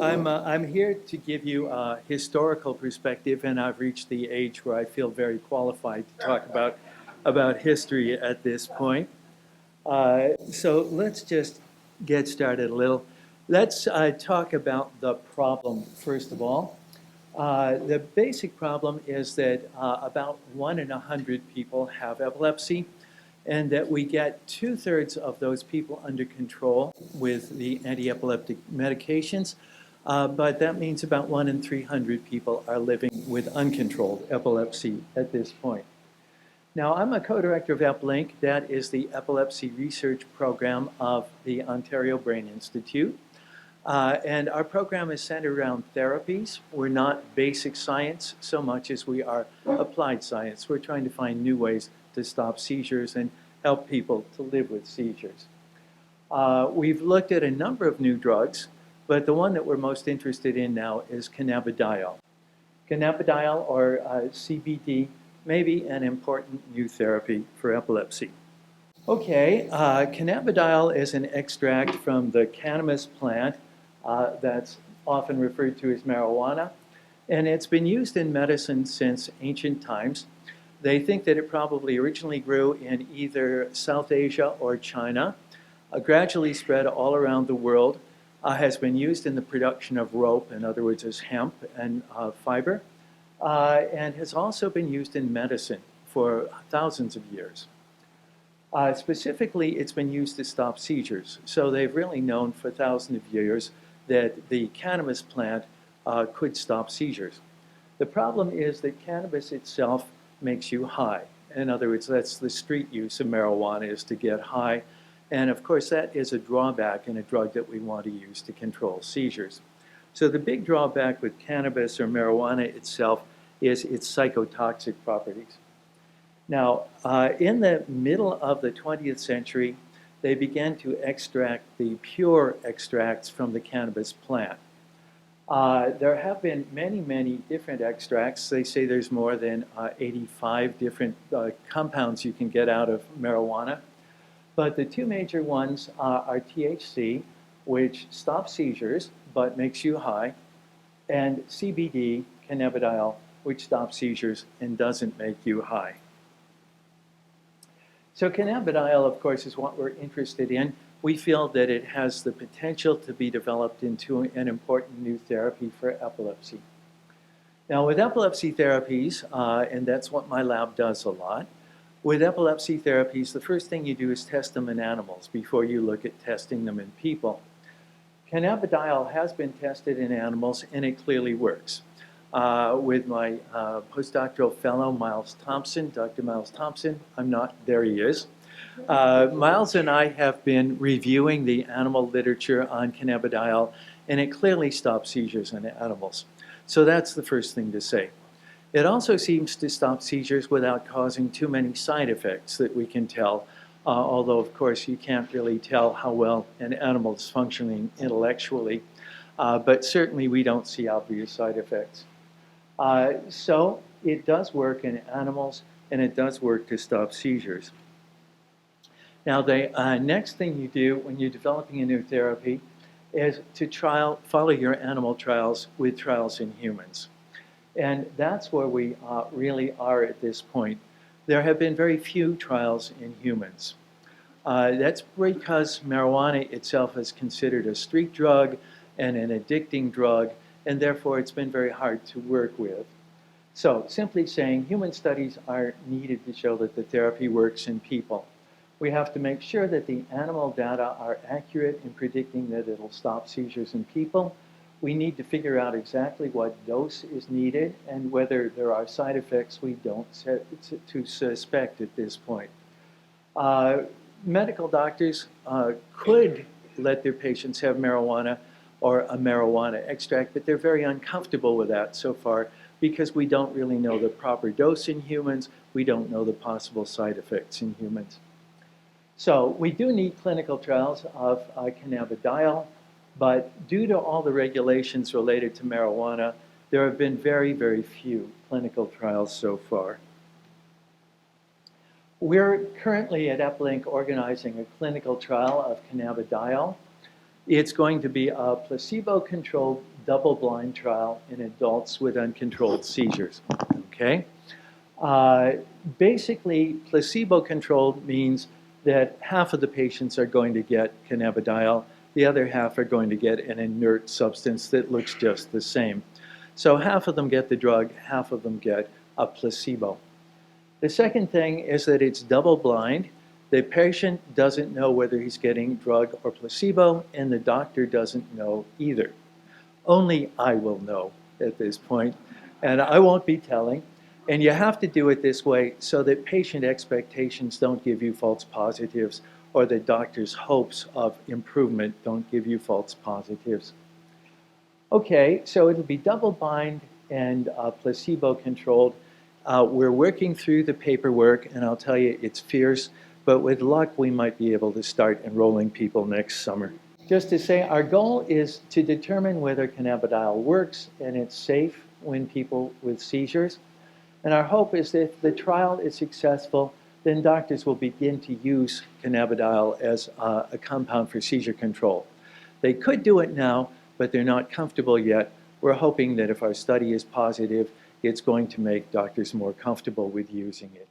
I'm here to give you a historical perspective, and I've reached the age where I feel very qualified to talk about history at this point. So let's just get started a little. Let's talk about the problem first of all. The basic problem is that about 1 in 100 people have epilepsy, and that we get 2/3 of those people under control with the anti-epileptic medications. But that means about 1 in 300 people are living with uncontrolled epilepsy at this point. Now, I'm a co-director of EpLink. That is the epilepsy research program of the Ontario Brain Institute. And our program is centered around therapies. We're not basic science so much as we are applied science. We're trying to find new ways to stop seizures and help people to live with seizures. We've looked at a number of new drugs, but the one that we're most interested in now is cannabidiol. Cannabidiol, or CBD, may be an important new therapy for epilepsy. Okay, cannabidiol is an extract from the cannabis plant that's often referred to as marijuana, and it's been used in medicine since ancient times. They think that it probably originally grew in either South Asia or China, gradually spread all around the world, has been used in the production of rope, in other words, as hemp and fiber, and has also been used in medicine for thousands of years. Specifically, it's been used to stop seizures. So they've really known for thousands of years that the cannabis plant could stop seizures. The problem is that cannabis itself makes you high. In other words, that's the street use of marijuana, is to get high. And of course, that is a drawback in a drug that we want to use to control seizures. So the big drawback with cannabis or marijuana itself is its psychotoxic properties. Now, in the middle of the 20th century, they began to extract the pure extracts from the cannabis plant. There have been many, many different extracts. They say there's more than 85 different compounds you can get out of marijuana. But the two major ones are THC, which stops seizures but makes you high, and CBD, cannabidiol, which stops seizures and doesn't make you high. So cannabidiol, of course, is what we're interested in. We feel that it has the potential to be developed into an important new therapy for epilepsy. Now, with epilepsy therapies, and that's what my lab does a lot, with epilepsy therapies, the first thing you do is test them in animals before you look at testing them in people. Cannabidiol has been tested in animals, and it clearly works. With my postdoctoral fellow, Miles Thompson, Dr. Miles Thompson, there he is. Miles and I have been reviewing the animal literature on cannabidiol, and it clearly stops seizures in animals. So that's the first thing to say. It also seems to stop seizures without causing too many side effects that we can tell, although of course you can't really tell how well an animal is functioning intellectually, but certainly we don't see obvious side effects. So it does work in animals, and it does work to stop seizures. Now, the next thing you do when you're developing a new therapy is to follow your animal trials with trials in humans. And that's where we really are at this point. There have been very few trials in humans. That's because marijuana itself is considered a street drug and an addicting drug, and therefore it's been very hard to work with. So simply saying, human studies are needed to show that the therapy works in people. We have to make sure that the animal data are accurate in predicting that it'll stop seizures in people. We need to figure out exactly what dose is needed and whether there are side effects we don't to suspect at this point. Medical doctors could let their patients have marijuana or a marijuana extract, but they're very uncomfortable with that so far because we don't really know the proper dose in humans. We don't know the possible side effects in humans. So we do need clinical trials of cannabidiol, but due to all the regulations related to marijuana, there have been very, very few clinical trials so far. We're currently at EpLink organizing a clinical trial of cannabidiol. It's going to be a placebo-controlled double-blind trial in adults with uncontrolled seizures, okay? Basically, placebo-controlled means that half of the patients are going to get cannabidiol, the other half are going to get an inert substance that looks just the same. So half of them get the drug, half of them get a placebo. The second thing is that it's double-blind. The patient doesn't know whether he's getting drug or placebo, and the doctor doesn't know either. Only I will know at this point, and I won't be telling. And you have to do it this way so that patient expectations don't give you false positives, or the doctor's hopes of improvement don't give you false positives. Okay, so it'll be double-blind and placebo-controlled. We're working through the paperwork, and I'll tell you, it's fierce, but with luck, we might be able to start enrolling people next summer. Just to say, our goal is to determine whether cannabidiol works and it's safe when people with seizures. And our hope is that if the trial is successful, then doctors will begin to use cannabidiol as a compound for seizure control. They could do it now, but they're not comfortable yet. We're hoping that if our study is positive, it's going to make doctors more comfortable with using it.